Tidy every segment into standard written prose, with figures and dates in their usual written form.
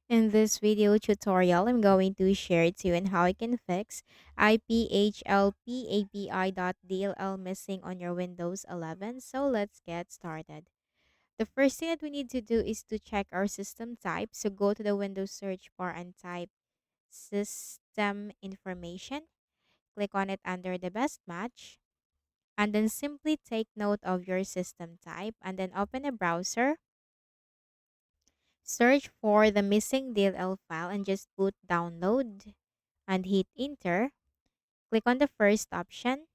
In this video tutorial, I'm going to share to you on how you can fix Iphlpapi.dll missing on your Windows 11. So let's get started. The first thing that we need to do is to check our system type. So go to the Windows search bar and type system information. Click on it under the best match. And then simply take note of your system type and then open a browser. Search for the missing DLL file and just put download and hit enter. Click on the first option.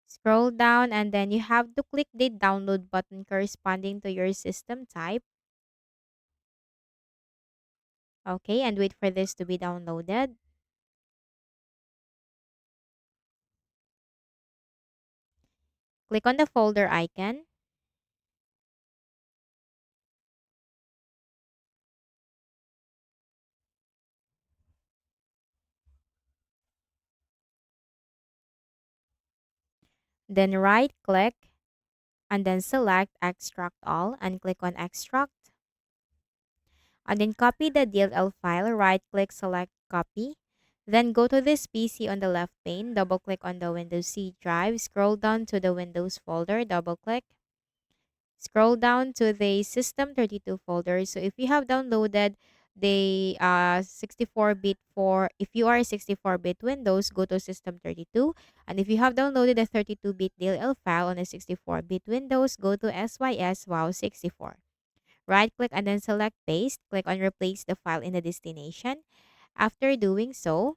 Scroll down and then you have to click the download button corresponding to your system type. Okay, and wait for this to be downloaded. Click on the folder icon. Then right click and then select extract all and click on extract. And then copy the DLL file. Right click, select copy. Then go to this PC on the left pane. Double click on the Windows C drive. Scroll down to the Windows folder. Double click. Scroll down to the System32 folder. So if you have downloaded the 64-bit for, if you are 64-bit Windows, go to System32. And if you have downloaded a 32-bit DLL file on a 64-bit Windows, go to SYS WoW 64. Right click and then select paste. Click on replace the file in the destination. After doing so,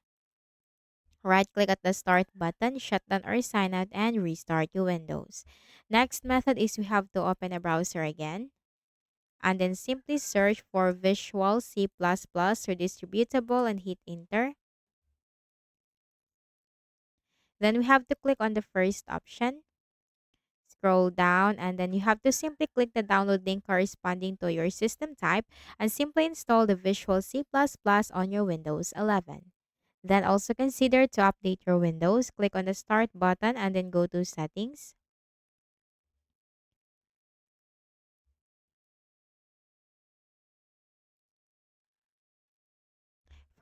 right click at the start button, shut down or sign out, and restart your Windows. Next method is we have to open a browser again and then simply search for Visual C++ redistributable and hit enter. Then we have to click on the first option. Scroll down and then you have to simply click the download link corresponding to your system type and simply install the Visual C++ on your Windows 11. Then also consider to update your Windows. Click on the Start button and then go to Settings.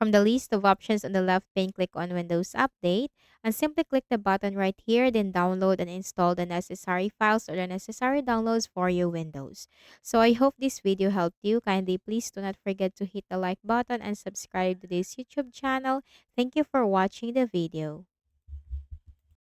From the list of options on the left pane, click on Windows Update and simply click the button right here, then download and install the necessary files or the necessary downloads for your Windows. So I hope this video helped you. Kindly please do not forget to hit the like button and subscribe to this YouTube channel. Thank you for watching the video.